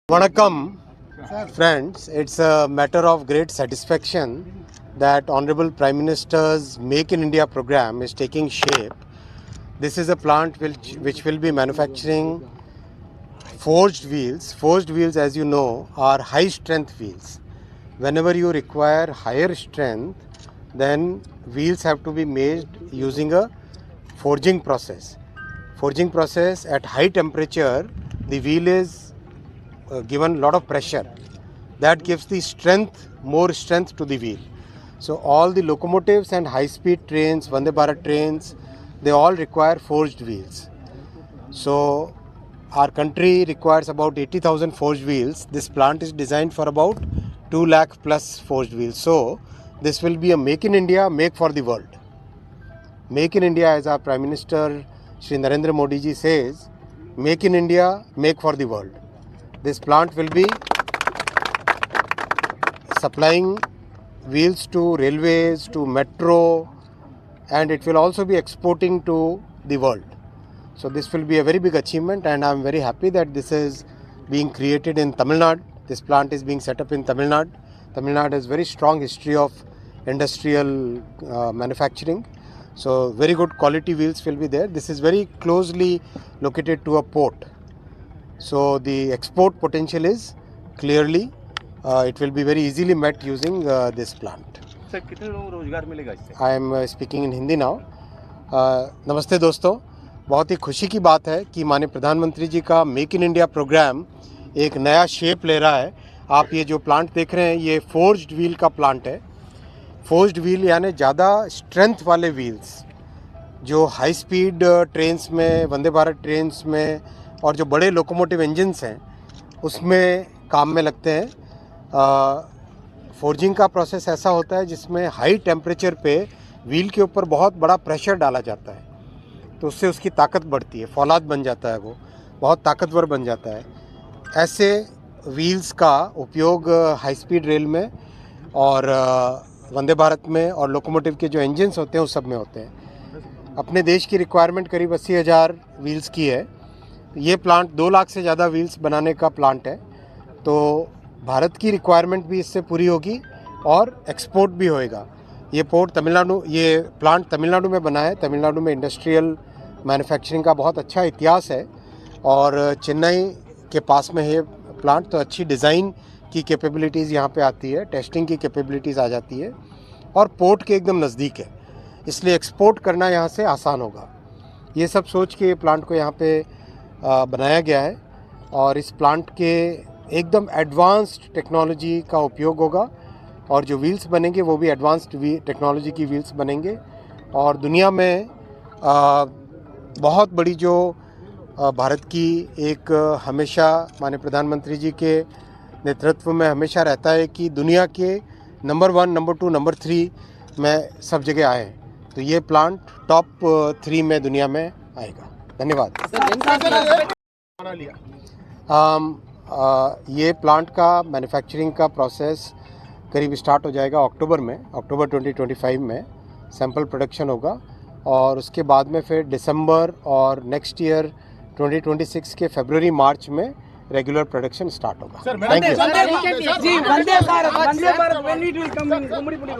Vanakkam, friends. It's a matter of great satisfaction that Honorable Prime Minister's Make in India program is taking shape. This is a plant which will be manufacturing forged wheels. Forged wheels, as you know, are high strength wheels. Whenever you require higher strength, then wheels have to be made using a forging process. Forging process at high temperature, the wheel is given a lot of pressure. That gives the strength, more strength to the wheel. So all the locomotives and high-speed trains, Vande Bharat trains, they all require forged wheels. So our country requires about 80,000 forged wheels. This plant is designed for about 2 lakh plus forged wheels. So this will be a make in India, make for the world. Make in India, as our Prime Minister Shri Narendra Modi ji says, make in India, make for the world. This plant will be supplying wheels to railways, to metro, and it will also be exporting to the world. So this will be a very big achievement, and I am very happy that this is being created in Tamil Nadu. This plant is being set up in Tamil Nadu. Tamil Nadu has very strong history of industrial manufacturing. So very good quality wheels will be there. This is very closely located to a port. So the export potential is clearly, it will be very easily met using this plant. Sir कितने लोगों को रोजगार मिलेगा इससे? I am speaking in Hindi now. नमस्ते दोस्तों, बहुत ही खुशी की बात है कि माननीय प्रधानमंत्री जी का मेक इन इंडिया प्रोग्राम एक नया शेप ले रहा है. आप ये जो प्लांट देख रहे हैं, ये फोर्ज्ड व्हील का प्लांट है. फोर्ज्ड व्हील यानी ज़्यादा स्ट्रेंथ वाले व्हील्स जो हाई स्पीड ट्रेन्स में, वंदे भारत ट्रेन्स में और जो बड़े लोकोमोटिव इंजन्स हैं उसमें काम में लगते हैं. फोर्जिंग का प्रोसेस ऐसा होता है जिसमें हाई टेम्परेचर पे व्हील के ऊपर बहुत बड़ा प्रेशर डाला जाता है, तो उससे उसकी ताकत बढ़ती है, फौलाद बन जाता है, वो बहुत ताकतवर बन जाता है. ऐसे व्हील्स का उपयोग हाई स्पीड रेल में और वंदे भारत में और लोकोमोटिव के जो इंजन्स होते हैं उस सब में होते हैं. अपने देश की रिक्वायरमेंट करीब 80,000 व्हील्स की है. ये प्लांट 2 लाख से ज़्यादा व्हील्स बनाने का प्लांट है, तो भारत की रिक्वायरमेंट भी इससे पूरी होगी और एक्सपोर्ट भी होएगा. ये प्लांट तमिलनाडु में बना है. तमिलनाडु में इंडस्ट्रियल मैन्युफैक्चरिंग का बहुत अच्छा इतिहास है और चेन्नई के पास में है प्लांट, तो अच्छी डिज़ाइन की कैपेबिलिटीज़ यहाँ पे आती है, टेस्टिंग की कैपेबिलिटीज़ आ जाती है और पोर्ट के एकदम नज़दीक है, इसलिए एक्सपोर्ट करना यहाँ से आसान होगा. ये सब सोच के प्लांट को यहाँ पे बनाया गया है और इस प्लांट के एकदम एडवांस्ड टेक्नोलॉजी का उपयोग होगा और जो व्हील्स बनेंगे वो भी एडवांस्ड टेक्नोलॉजी की व्हील्स बनेंगे. और दुनिया में बहुत बड़ी जो भारत की एक हमेशा माननीय प्रधानमंत्री जी के नेतृत्व में हमेशा रहता है कि दुनिया के नंबर 1, नंबर 2, नंबर 3 में सब जगह आए, तो ये प्लांट टॉप 3 में दुनिया में आएगा. धन्यवाद. ये प्लांट का मैन्युफैक्चरिंग का प्रोसेस करीब स्टार्ट हो जाएगा अक्टूबर 2025 में सैंपल प्रोडक्शन होगा और उसके बाद में फिर दिसंबर और नेक्स्ट ईयर 2026 के फरवरी मार्च में रेगुलर प्रोडक्शन स्टार्ट होगा. Thank you.